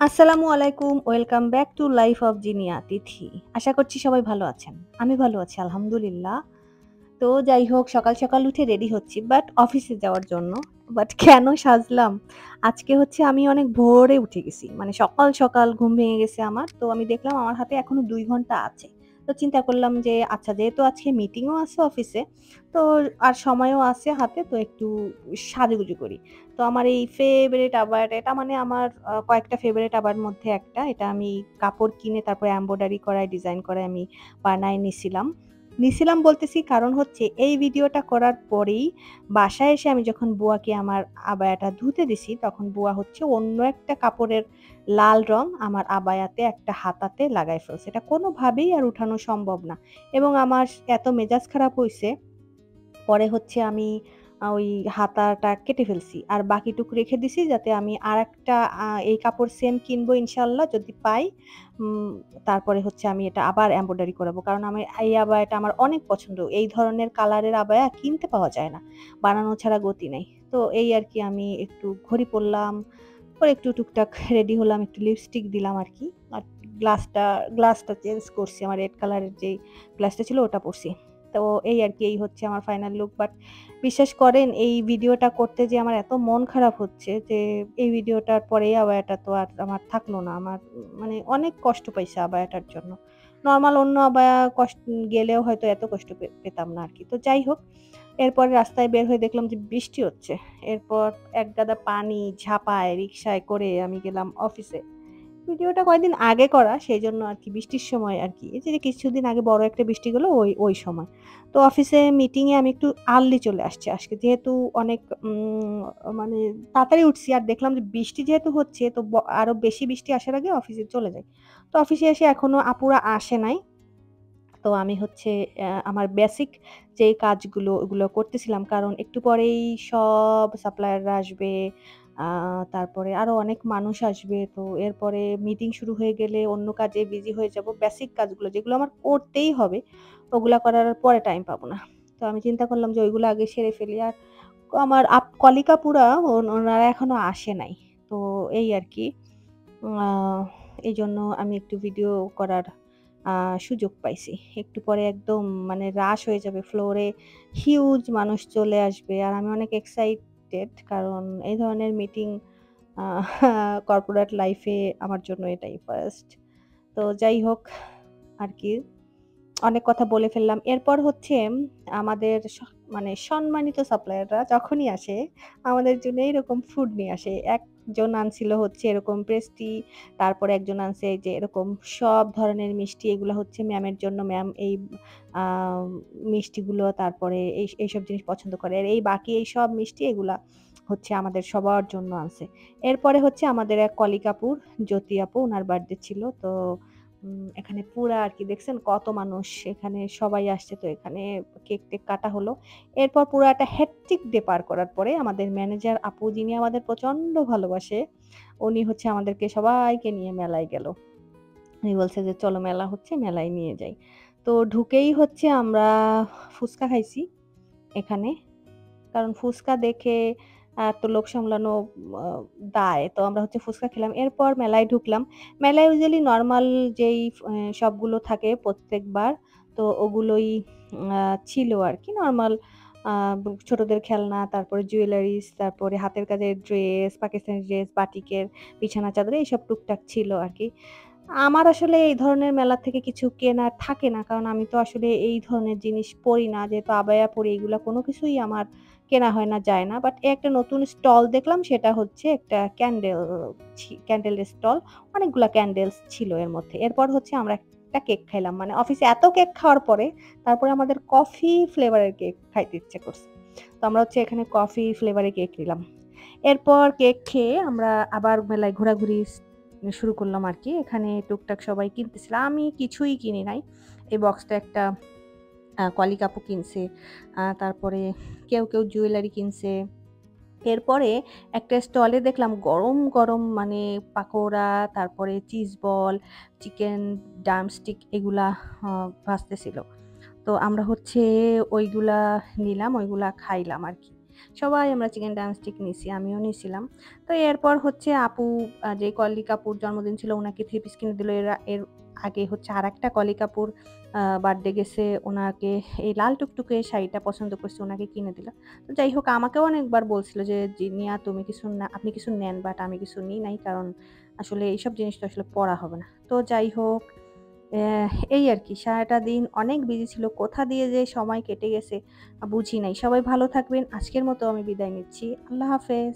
আসসালামু আলাইকুম। Welcome back to life of Zinia Tithi. আশা করছি সবাই ভালো আছেন। আমি ভালো আছি আলহামদুলিল্লাহ। তো যাই হোক সকাল উঠে রেডি হচ্ছি বাট অফিসে যাওয়ার জন্য। বাট কেন সাজলাম? আজকে হচ্ছে আমি অনেক ভোরে উঠে গেছি। মানে সকাল ঘুম ভেঙে গেছে আমার। তো আমি দেখলাম আমার হাতে এখনো ২ ঘন্টা আছে। তো চিন্তা করলাম যে আচ্ছা যেহেতু আজকে মিটিংও আছে অফিসে, তো আর সময়ও আছে হাতে তো একটু সাজুগুজু করি। তো আমার এই ফেভারিট আবায়াটা এটা মানে আমার কয়েকটা ফেভারিট আবায়ার মধ্যে একটা। এটা আমি কাপড় কিনে তারপরে এমব্রয়ডারি করায়, ডিজাইন করায় আমি বানায় নিছিলাম বলতেছি কারণ হচ্ছে এই ভিডিওটা করার পরেই বাসায় এসে আমি যখন বুয়াকে আমার আবায়াটা ধুতে দিছি, তখন বুয়া হচ্ছে অন্য একটা কাপড়ের লাল রং আমার আবায়াতে একটা হাতাতে লাগায় ফেলছে। এটা কোনোভাবেই আর উঠানো সম্ভব না। এবং আমার এত মেজাজ খারাপ হইছে পরে হচ্ছে আমি ওই হাতাটা কেটে ফেলছি। আর বাকিটুকু রেখে দিছি যাতে আমি আরেকটা এই কাপড় সেম কিনবো ইনশাআল্লাহ যদি পাই। উম তারপরে হচ্ছে আমি এটা আবার এমব্রয়ডারি করাবো। কারণ আমি এই আবায়াটা আমার অনেক পছন্দ। এই ধরনের কালারের আবায়া কিনতে পাওয়া যায় না। বানানো ছাড়া গতি নাই। তো এই আরকি আমি একটু ঘড়ি পড়লাম, পরে একটু টুকটাক রেডি হলাম, একটু লিপস্টিক দিলাম আরকি। আর গ্লাসটা গ্লাসটা চেঞ্জ করছি। আমার রেড কালারের যেই গ্লাসটা ছিল ওটা পড়ছি। তো এই আরকি এই হচ্ছে আমার ফাইনাল লুক। বাট বিশ্বাস করেন এই ভিডিওটা করতে যে আমার এত মন খারাপ হচ্ছে যে এই ভিডিওটার পরেই আবায়াটা তো আর আমার থাকলো না। আমার মানে অনেক কষ্ট পাইছি আবায়াটার জন্য। নরমাল অন্য আবায়া গেলেও হয়তো এত কষ্ট পেতাম না আরকি। তো যাই হোক, এরপরে রাস্তায় বের হয়ে দেখলাম যে বৃষ্টি হচ্ছে। এরপর এক গাদা পানি ঝাঁপায় রিক্সায় করে আমি গেলাম অফিসে। ভিডিওটা কয়েকদিন আগে করা সেজন্য আরকি বৃষ্টির সময় আরকি। এই যে কিছুদিন আগে বড় একটা বৃষ্টি গেল ওই সময়। তো অফিসে মিটিং এ আমি একটু আর্লি চলে আসছি আজকে। যেহেতু অনেক মানে তাড়াতাড়ি উঠছি আর দেখলাম যে বৃষ্টি যেহেতু হচ্ছে তো আরো বেশি বৃষ্টি আসার আগে অফিসে চলে যাই। তো অফিসে এসে এখনো আপুরা আসে নাই। তো আমি হচ্ছে আমার বেসিক যেই কাজগুলো ওগুলো করতেছিলাম। কারণ একটু পরেই সব সাপ্লায়াররা আসবে। আ তারপরে আরো অনেক মানুষ আসবে। তো এরপরে মিটিং শুরু হয়ে গেলে অন্য কাজে বিজি হয়ে যাব। বেসিক কাজগুলো যেগুলো আমার করতেই হবে, ওগুলা করার পরে টাইম পাবো না। তো আমি চিন্তা করলাম যে ওইগুলো আগে সেরে ফেলি। আর আমার কলিগ আপুরা ওনারা এখনো আসে নাই। তো এই আরকি। আ এইজন্য আমি একটু ভিডিও করার আ সুযোগ পাইছি। একটু পরে একদম মানে রাশ হয়ে যাবে ফ্লোরে হিউজ মানুষ চলে আসবে। আর আমি অনেক এক্সাইটেড কারণ এই ধরনের মিটিং আ কর্পোরেট লাইফ এ আমার জন্য এটাই ফার্স্ট। তো যাই হোক আরকি। অনেক কথা বলে ফেললাম। এরপর হচ্ছে আমাদের মানে সম্মানিত সাপ্লায়াররা যখনই আসে, আমাদের জন্য এইরকম ফুড নিয়ে আসে। একজন আনছিল হচ্ছে এরকম পেস্ট্রি, তারপরে একজন আনছে এই যে এরকম সব ধরনের মিষ্টি। এগুলা হচ্ছে ম্যামের জন্য। ম্যাম এই আ মিষ্টিগুলো তারপরে এইসব জিনিস পছন্দ করে। আর এই বাকি এইসব মিষ্টি এগুলা হচ্ছে আমাদের সবার জন্য আনছে। এরপরে হচ্ছে আমাদের এক কলিগ আপুর, জ্যোতি আপু উনার বার্থডে ছিল। তো এখানে পুরা আরকি দেখছেন কত মানুষ এখানে সবাই আসছে তো এখানে কেক-টেক কাটা হলো। এরপর পুরা একটা হেক্টিক ডে পার করার পরে আমাদের ম্যানেজার আপু যিনি আমাদের প্রচন্ড ভালোবাসে, উনি হচ্ছে আমাদেরকে সবাইকে নিয়ে মেলায় গেল। উনি বলছে যে, "চলো মেলা হচ্ছে মেলায় নিয়ে যাই।" তো ঢুকেই হচ্ছে আমরা ফুচকা খাইছি এখানে। কারণ ফুচকা দেখে তো লোক সামলানো আ দায়। তো আমরা হচ্ছে ফুচকা খেলাম। এরপর মেলায় ঢুকলাম। মেলায় ইউজুয়ালি নরমাল যেই শপগুলো থাকে প্রত্যেকবার, তো ওগুলোই আ ছিল আরকি। নরমাল আ ছোটদের খেলনা, তারপরে জুয়েলারিস, তারপরে হাতের কাজের ড্রেস, পাকিস্তানি ড্রেস, বাটিকের বিছানা চাদর এইসব টুকটাক ছিল আরকি। আমার আসলে এই ধরনের মেলা থেকে কিছু কেনার থাকে না। কারণ আমি তো আসলে এই ধরনের জিনিস পড়ি না। যেহেতু আবায়া পড়ি এগুলা কোনো কিছুই আমার কেনা হয় না, যায় না। বাট একটা নতুন স্টল দেখলাম সেটা হচ্ছে একটা ক্যান্ডেলের স্টল। অনেকগুলা ক্যান্ডেলস ছিল এর মধ্যে। এরপর হচ্ছে আমরা একটা কেক খাইলাম। মানে অফিসে এত কেক খাওয়ার পরে তারপরে আমাদের কফি ফ্লেভারের কেক খাইতে ইচ্ছে করছে। তো আমরা হচ্ছে এখানে কফি ফ্লেভারের কেক নিলাম। এরপর কেক খেয়ে আমরা আবার মেলায় ঘোরাঘুরি শুরু করলাম আরকি। এখানে টুকটাক সবাই কিনতেছিল। আমি কিছুই কিনি নাই। এই বক্সটা একটা কলিগ আপু কিনছে। তারপরে কেউ জুয়েলারি কিনছে। এরপরে একটা স্টলে দেখলাম গরম মানে পাকোড়া, তারপরে চিজ বল, চিকেন ড্রামস্টিক এগুলা আ ভাজতেছিল। তো আমরা হচ্ছে ওইগুলা নিলাম, ওইগুলা খাইলাম আরকি। সবাই আমরা চিকেন ড্রামস্টিক নিছি, আমিও নিছিলাম। তো এরপর হচ্ছে আপু যে কলিগ আপুর জন্মদিন ছিল উনাকে 3 পিস কিনে দিল। এর আগে হচ্ছে আরেকটা কলিগ আপুর বার্থডে গেছে, উনাকে এই লাল টুকটুকে শাড়িটা পছন্দ করছে, উনাকে কিনে দিল। তো যাই হোক আমাকেও অনেকবার বলছিল যে, "জিনিয়া তুমি কিছু না আপনি কিছু নেন।" বাট আমি কিছু নিই নাই। কারণ আসলে এইসব জিনিস তো আসলে পড়া হবে না। তো যাই হোক এই আরকি সারাটা দিন অনেক বিজি ছিল। কোথা দিয়ে যে সময় কেটে গেছে বুঝি নাই। সবাই ভালো থাকবেন। আজকের মতো আমি বিদায় নিচ্ছি। আল্লাহ হাফেজ।